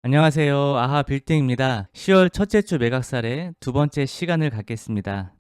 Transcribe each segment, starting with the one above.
안녕하세요. 아하 빌딩입니다. 10월 첫째 주 매각살에 두 번째 시간을 갖겠습니다.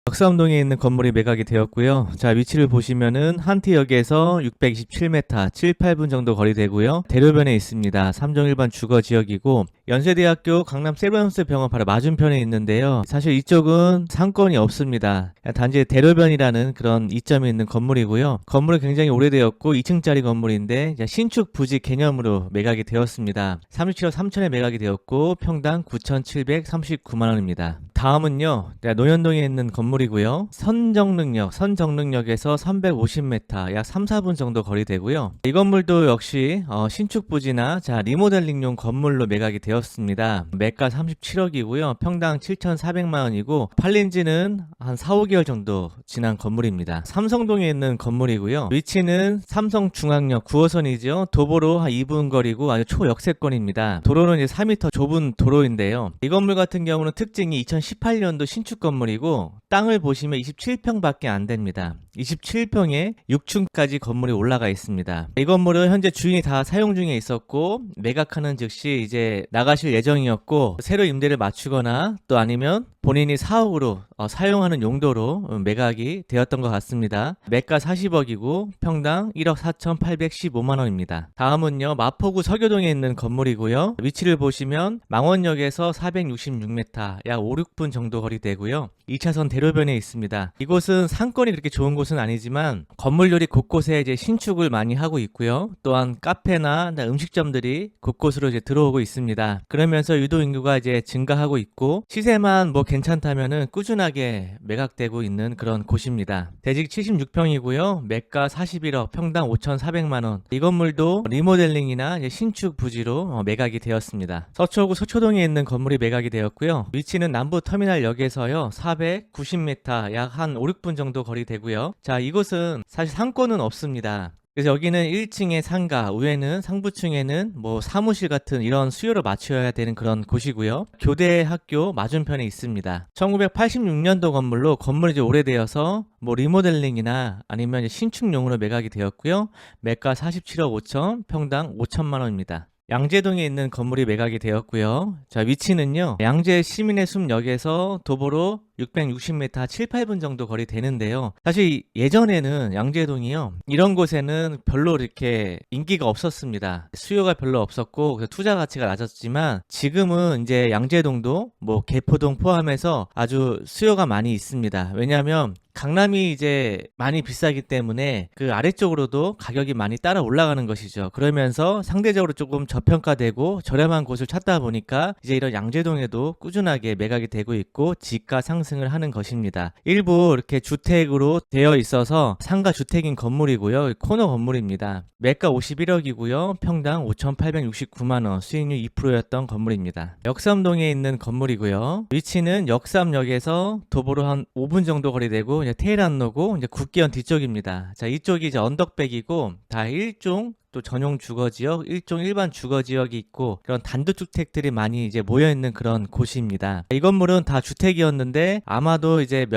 역삼동에 있는 건물이 매각이 되었고요. 자, 위치를 보시면은 한티역에서 627m, 7, 8분 정도 거리되고요. 대로변에 있습니다. 3종 일반 주거 지역이고 연세대학교 강남 세브란스 병원 바로 맞은편에 있는데요. 사실 이쪽은 상권이 없습니다. 단지 대로변이라는 그런 이점이 있는 건물이고요. 건물은 굉장히 오래되었고 2층짜리 건물인데 신축 부지 개념으로 매각이 되었습니다. 37억 3천에 매각이 되었고 평당 9,739만 원입니다. 다음은요. 노현동에 있는 건물이고요. 선정릉역에서 350m, 약 3, 4분 정도 거리되고요. 이 건물도 역시 신축 부지나 리모델링용 건물로 매각이 되었습니다. 매가 37억이고요. 평당 7,400만 원이고 팔린 지는 한 4, 5개월 정도 지난 건물입니다. 삼성동에 있는 건물이고요. 위치는 삼성중앙역 9호선이죠. 도보로 한 2분 거리고 아주 초역세권입니다. 도로는 이제 4m 좁은 도로인데요. 이 건물 같은 경우는 특징이 2018년도 신축 건물이고 땅을 보시면 27평밖에 안 됩니다. 27평에 6층까지 건물이 올라가 있습니다. 이 건물은 현재 주인이 다 사용 중에 있었고 매각하는 즉시 이제 나가실 예정이었고 새로 임대를 맞추거나 또 아니면 본인이 사옥으로 사용하는 용도로 매각이 되었던 것 같습니다. 매가 40억이고 평당 1억 4,815만 원입니다. 다음은요. 마포구 서교동에 있는 건물이고요. 위치를 보시면 망원역에서 466m, 약 5, 6분 정도 거리되고요. 2차선 대로변에 있습니다. 이곳은 상권이 그렇게 좋은 곳은 아니지만 건물들이 곳곳에 이제 신축을 많이 하고 있고요. 또한 카페나 음식점들이 곳곳으로 이제 들어오고 있습니다. 그러면서 유도 인구가 이제 증가하고 있고 시세만 뭐 괜찮다면은 꾸준하게 매각되고 있는 그런 곳입니다. 대직 76평이고요. 매가 41억, 평당 5,400만 원. 이 건물도 리모델링이나 이제 신축 부지로 매각이 되었습니다. 서초구 서초동에 있는 건물이 매각이 되었고요. 위치는 남부터미널역에서요. 490m, 약 한 5, 6분 정도 거리 되고요. 자, 이곳은 사실 상권은 없습니다. 그래서 여기는 1층에 상가, 위에는 상부층에는 뭐 사무실 같은 이런 수요를 맞춰야 되는 그런 곳이고요. 교대 학교 맞은편에 있습니다. 1986년도 건물로 건물이 이제 오래되어서 뭐 리모델링이나 아니면 신축용으로 매각이 되었고요. 매가 47억 5천, 평당 5천만 원입니다. 양재동에 있는 건물이 매각이 되었고요. 자, 위치는요. 양재 시민의 숲역에서 도보로 660m, 7, 8분 정도 거리 되는데요. 사실 예전에는 양재동이요. 이런 곳에는 별로 이렇게 인기가 없었습니다. 수요가 별로 없었고 투자 가치가 낮았지만 지금은 이제 양재동도 뭐 개포동 포함해서 아주 수요가 많이 있습니다. 왜냐하면 강남이 이제 많이 비싸기 때문에 그 아래쪽으로도 가격이 많이 따라 올라가는 것이죠. 그러면서 상대적으로 조금 저평가되고 저렴한 곳을 찾다 보니까 이제 이런 양재동에도 꾸준하게 매각이 되고 있고 지가 상승을 하는 것입니다. 일부 이렇게 주택으로 되어 있어서 상가 주택인 건물이고요. 코너 건물입니다. 매가 51억이고요. 평당 5,869만 원, 수익률 2%였던 건물입니다. 역삼동에 있는 건물이고요. 위치는 역삼역에서 도보로 한 5분 정도 거리되고 테일안로고 이제 국기현 뒤쪽입니다. 자, 이쪽이 이제 언덕백이고 다 1종 또 전용 주거지역, 1종 일반 주거지역이 있고 그런 단독주택들이 많이 이제 모여있는 그런 곳입니다. 이 건물은 다 주택이었는데 아마도 이제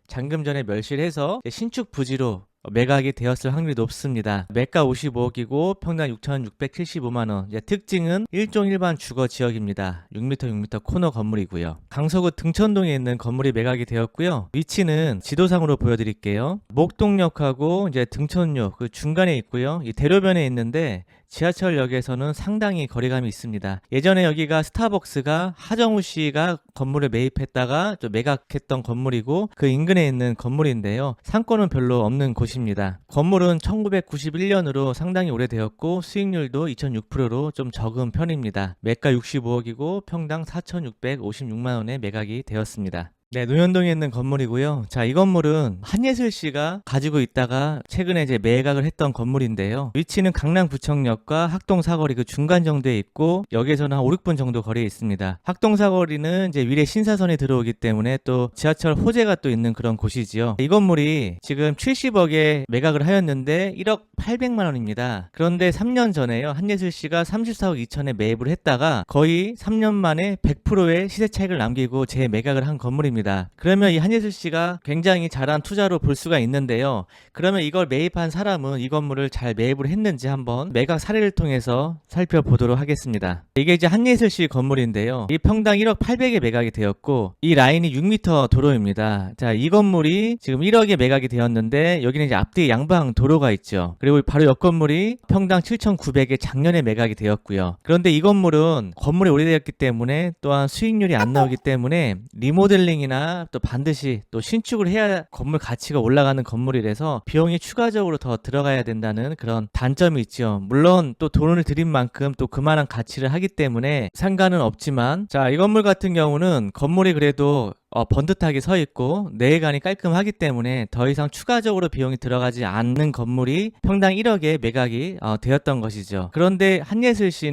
잠금 전에 멸실해서 신축 부지로 매각이 되었을 확률이 높습니다. 매가 55억이고 평당 6,675만 원. 특징은 1종 일반 주거 지역입니다. 6m 6m 코너 건물이고요. 강서구 등천동에 있는 건물이 매각이 되었고요. 위치는 지도상으로 보여드릴게요. 목동역하고 이제 등천역 그 중간에 있고요. 이 대로변에 있는데 지하철역에서는 상당히 거리감이 있습니다. 예전에 여기가 스타벅스가 하정우 씨가 건물을 매입했다가 또 매각했던 건물이고 그 인근에 있는 건물인데요. 상권은 별로 없는 곳입니다. 건물은 1991년으로 상당히 오래되었고 수익률도 2006%로 좀 적은 편입니다. 매가 65억이고 평당 4,656만 원에 매각이 되었습니다. 네, 노현동에 있는 건물이고요. 자, 이 건물은 한예슬 씨가 가지고 있다가 최근에 이제 매각을 했던 건물인데요. 위치는 강남구청역과 학동사거리 그 중간 정도에 있고 여기에서는 한 5, 6분 정도 거리에 있습니다. 학동사거리는 이제 위례 신사선이 들어오기 때문에 또 지하철 호재가 또 있는 그런 곳이지요. 이 건물이 지금 70억에 매각을 하였는데 1억 800만 원입니다. 그런데 3년 전에요. 한예슬 씨가 34억 2천에 매입을 했다가 거의 3년 만에 100%의 시세 차익을 남기고 재매각을 한 건물입니다. 건물입니다. 그러면 이 한예슬 씨가 굉장히 잘한 투자로 볼 수가 있는데요. 그러면 이걸 매입한 사람은 이 건물을 잘 매입을 했는지 한번 매각 사례를 통해서 살펴보도록 하겠습니다. 이게 이제 한예슬 씨 건물인데요. 이 평당 1억 800에 매각이 되었고 이 라인이 6m 도로입니다. 자, 이 건물이 지금 1억에 매각이 되었는데 여기는 이제 앞뒤 양방 도로가 있죠. 그리고 바로 옆 건물이 평당 7,900에 작년에 매각이 되었고요. 그런데 이 건물은 건물이 오래되었기 때문에 또한 수익률이 안 나오기 때문에 리모델링이나 또 반드시 또 신축을 해야 건물 가치가 올라가는 건물이라서 비용이 추가적으로 더 들어가야 된다는 그런 단점이 있죠. 물론 또 돈을 들인 만큼 또 그만한 가치를 하기 때문에 상관은 없지만, 자, 이 건물 같은 경우는 건물이 그래도 번듯하게 서 있고 내외관이 깔끔하기 때문에 더 이상 추가적으로 비용이 들어가지 않는 건물이 평당 1억에 매각이 되었던 것이죠. 그런데 한예슬 씨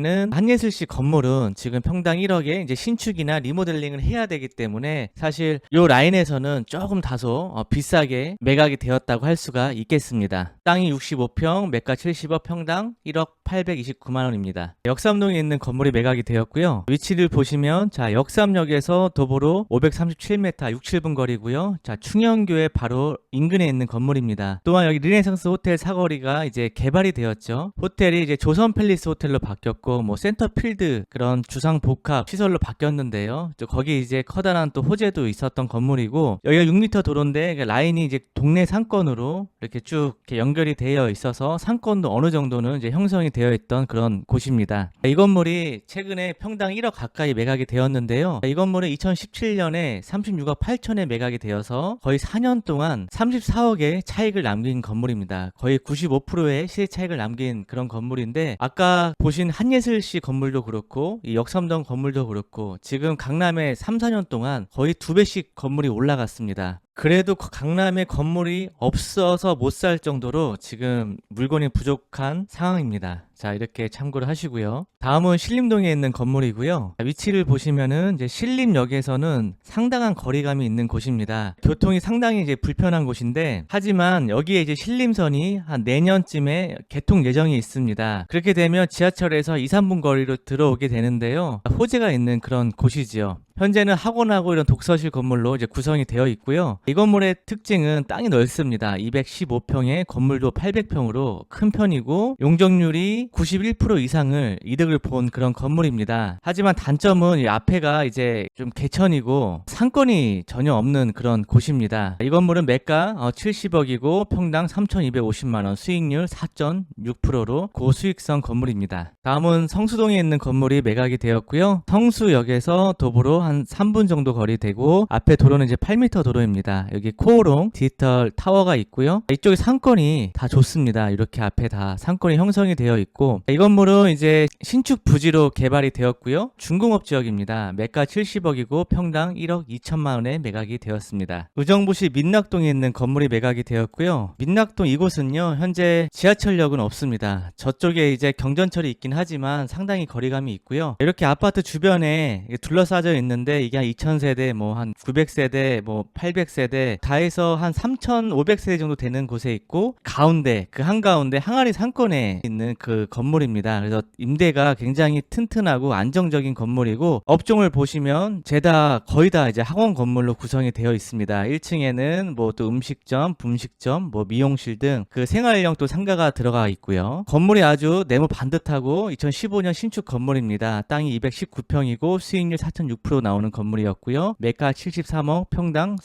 건물은 지금 평당 1억에 이제 신축이나 리모델링을 해야 되기 때문에 사실 요 라인에서는 조금 다소 비싸게 매각이 되었다고 할 수가 있겠습니다. 땅이 65평, 매가 70억, 평당 1억 829만 원입니다. 역삼동에 있는 건물이 매각이 되었고요. 위치를 보시면 자, 역삼역에서 도보로 537m 6-7분 거리고요. 자, 충영교회 바로 인근에 있는 건물입니다. 또한 여기 르네상스 호텔 사거리가 이제 개발이 되었죠. 호텔이 이제 조선 팰리스 호텔로 바뀌었고 뭐 센터필드 그런 주상 복합 시설로 바뀌었는데요. 거기 이제 커다란 또 호재도 있었던 건물이고 여기가 6m 도로인데 라인이 이제 동네 상권으로 이렇게 쭉 이렇게 연결이 되어 있어서 상권도 어느 정도는 이제 형성이 되어 있던 그런 곳입니다. 이 건물이 최근에 평당 1억 가까이 매각이 되었는데요. 이 건물은 2017년에 36억 8천에 매각이 되어서 거의 4년 동안 34억의 차익을 남긴 건물입니다. 거의 95%의 시세 차익을 남긴 그런 건물인데 아까 보신 한예슬 씨 건물도 그렇고 이 역삼동 건물도 그렇고 지금 강남에 3, 4년 동안 거의 2배씩 건물이 올라갔습니다. 그래도 강남에 건물이 없어서 못 살 정도로 지금 물건이 부족한 상황입니다. 자, 이렇게 참고를 하시고요. 다음은 신림동에 있는 건물이고요. 위치를 보시면은 이제 신림역에서는 상당한 거리감이 있는 곳입니다. 교통이 상당히 이제 불편한 곳인데 하지만 여기에 이제 신림선이 한 내년쯤에 개통 예정이 있습니다. 그렇게 되면 지하철에서 2, 3분 거리로 들어오게 되는데요. 호재가 있는 그런 곳이지요. 현재는 학원하고 이런 독서실 건물로 이제 구성이 되어 있고요. 이 건물의 특징은 땅이 넓습니다. 215평에 건물도 800평으로 큰 편이고 용적률이 91% 이상을 이득을 본 그런 건물입니다. 하지만 단점은 이 앞에가 이제 좀 개천이고 상권이 전혀 없는 그런 곳입니다. 이 건물은 매가 70억이고 평당 3,250만원, 수익률 4.6%로 고수익성 건물입니다. 다음은 성수동에 있는 건물이 매각이 되었고요. 성수역에서 도보로 한 3분 정도 거리 되고 앞에 도로는 이제 8m 도로입니다. 여기 코오롱 디지털 타워가 있고요. 이쪽에 상권이 다 좋습니다. 이렇게 앞에 다 상권이 형성이 되어 있고 이 건물은 이제 신축 부지로 개발이 되었고요. 중공업 지역입니다. 매가 70억이고 평당 1억 2천만 원에 매각이 되었습니다. 의정부시 민낙동에 있는 건물이 매각이 되었고요. 민낙동 이곳은요, 현재 지하철역은 없습니다. 저쪽에 이제 경전철이 있긴 하지만 상당히 거리감이 있고요. 이렇게 아파트 주변에 둘러싸져 있는데 이게 한 2000세대, 뭐 한 900세대, 뭐 800세대 다 해서 한 3500세대 정도 되는 곳에 있고 가운데 그 한가운데 항아리 상권에 있는 그 건물입니다. 그래서 임대가 굉장히 튼튼하고 안정적인 건물이고 업종을 보시면 죄다 거의 다 이제 학원 건물로 구성이 되어 있습니다. 1층에는 뭐 또 음식점, 분식점, 뭐 미용실 등 그 생활용 또 상가가 들어가 있고요. 건물이 아주 네모 반듯하고 2015년 신축 건물입니다. 땅이 219평이고 수익률 4.6% 나오는 건물이었고요. 매가 73억, 평당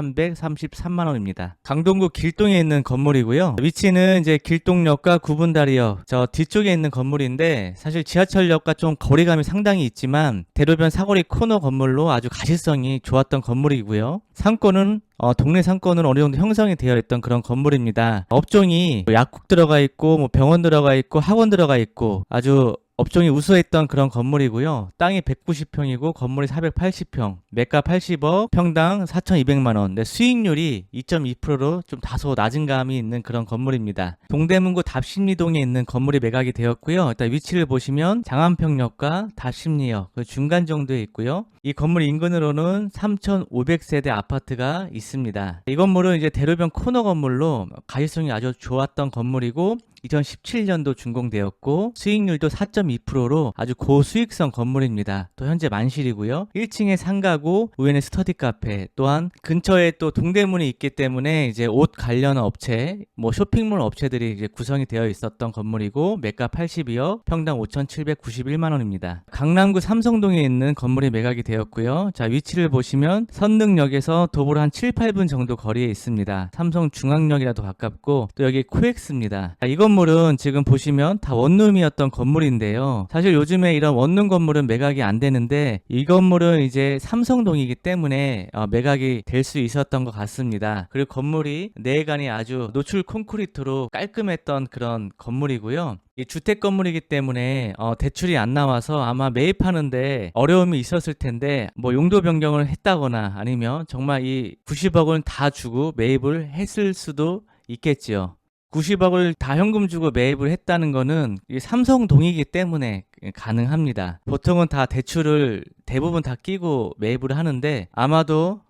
3,333만 원입니다. 강동구 길동에 있는 건물이고요. 위치는 이제 길동역과 구분다리역 저 뒤쪽에 있는 건물인데 사실 지하철역과 좀 거리감이 상당히 있지만 대로변 사거리 코너 건물로 아주 가시성이 좋았던 건물이고요. 상권은 동네 상권은 어느 정도 형성이 되어 있던 그런 건물입니다. 업종이 약국 들어가 있고 뭐 병원 들어가 있고 학원 들어가 있고 아주 업종이 우수했던 그런 건물이고요. 땅이 190평이고 건물이 480평, 매가 80억, 평당 4,200만원. 네, 수익률이 2.2%로 좀 다소 낮은 감이 있는 그런 건물입니다. 동대문구 답심리동에 있는 건물이 매각이 되었고요. 일단 위치를 보시면 장안평역과 답심리역 그 중간 정도에 있고요. 이 건물 인근으로는 3,500세대 아파트가 있습니다. 이 건물은 이제 대로변 코너 건물로 가시성이 아주 좋았던 건물이고 2017년도 준공되었고 수익률도 4.2%로 아주 고수익성 건물입니다. 또 현재 만실이고요. 1층에 상가고 위에는 스터디 카페, 또한 근처에 또 동대문이 있기 때문에 이제 옷 관련 업체, 뭐 쇼핑몰 업체들이 이제 구성이 되어 있었던 건물이고 매가 82억, 평당 5,791만 원입니다. 강남구 삼성동에 있는 건물이 매각이 되었고요. 자, 위치를 보시면 선릉역에서 도보로 한 7, 8분 정도 거리에 있습니다. 삼성중앙역이라도 가깝고 또 여기 코엑스입니다. 자, 이 건물은 지금 보시면 다 원룸이었던 건물인데요. 사실 요즘에 이런 원룸 건물은 매각이 안 되는데 이 건물은 이제 삼성동이기 때문에 매각이 될 수 있었던 것 같습니다. 그리고 건물이 내관이 아주 노출 콘크리트로 깔끔했던 그런 건물이고요. 이 주택 건물이기 때문에 대출이 안 나와서 아마 매입하는데 어려움이 있었을 텐데 뭐 용도 변경을 했다거나 아니면 정말 이 90억을 다 주고 매입을 했을 수도 있겠지요. 90억을 다 현금 주고 매입을 했다는 거는 이 삼성동이기 때문에 가능합니다. 보통은 다 대출을 대부분 다 끼고 매입을 하는데 아마도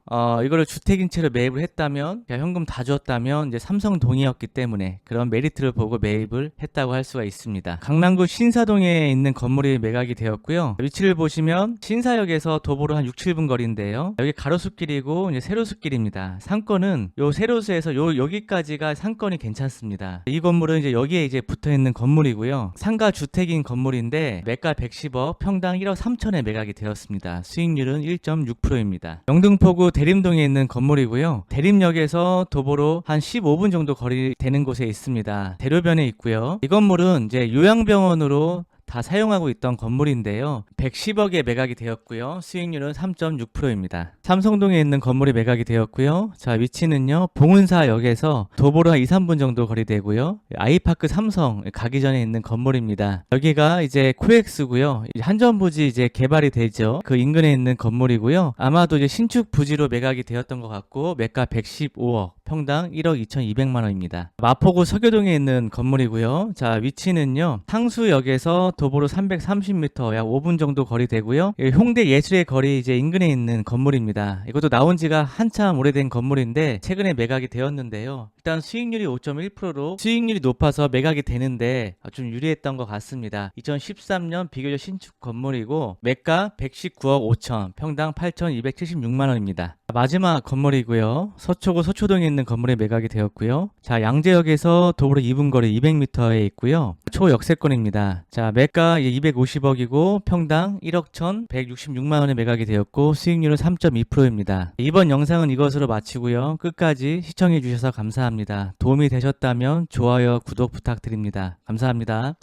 이거를 주택인 채로 매입을 했다면 현금 다 줬다면 이제 삼성동이었기 때문에 그런 메리트를 보고 매입을 했다고 할 수가 있습니다. 강남구 신사동에 있는 건물이 매각이 되었고요. 위치를 보시면 신사역에서 도보로 한 6, 7분 거리인데요. 여기 가로수길이고 이제 세로수길입니다. 상권은 요 세로수에서 여기까지가 상권이 괜찮습니다. 이 건물은 이제 여기에 이제 붙어 있는 건물이고요. 상가 주택인 건물인데 매가 110억, 평당 1억 3천에 매각이 되었습니다. 수익률은 1.6%입니다. 영등포구 대림동에 있는 건물이고요. 대림역에서 도보로 한 15분 정도 거리 되는 곳에 있습니다. 대로변에 있고요. 이 건물은 이제 요양병원으로 다 사용하고 있던 건물인데요. 110억에 매각이 되었고요. 수익률은 3.6%입니다. 삼성동에 있는 건물이 매각이 되었고요. 자, 위치는요. 봉은사역에서 도보로 한 2, 3분 정도 거리되고요. 아이파크 삼성 가기 전에 있는 건물입니다. 여기가 이제 코엑스고요. 한전부지 이제 개발이 되죠. 그 인근에 있는 건물이고요. 아마도 이제 신축 부지로 매각이 되었던 것 같고 매가 115억, 평당 1억 2,200만 원입니다. 마포구 서교동에 있는 건물이고요. 자, 위치는요. 상수역에서 도보로 330m, 약 5분 정도 거리 되고요. 홍대 예술의 거리 이제 인근에 있는 건물입니다. 이것도 나온 지가 한참 오래된 건물인데 최근에 매각이 되었는데요. 일단 수익률이 5.1%로 수익률이 높아서 매각이 되는데 좀 유리했던 것 같습니다. 2013년 비교적 신축 건물이고 매가 119억 5천, 평당 8,276만 원입니다. 마지막 건물이고요. 서초구 서초동에 있는 건물에 매각이 되었고요. 자, 양재역에서 도보로 2분 거리 200m에 있고요. 초역세권입니다. 자, 매가 250억이고 평당 1억 1,166만 원에 매각이 되었고 수익률은 3.2%입니다. 이번 영상은 이것으로 마치고요. 끝까지 시청해 주셔서 감사합니다. 도움이 되셨다면 좋아요, 구독 부탁드립니다. 감사합니다.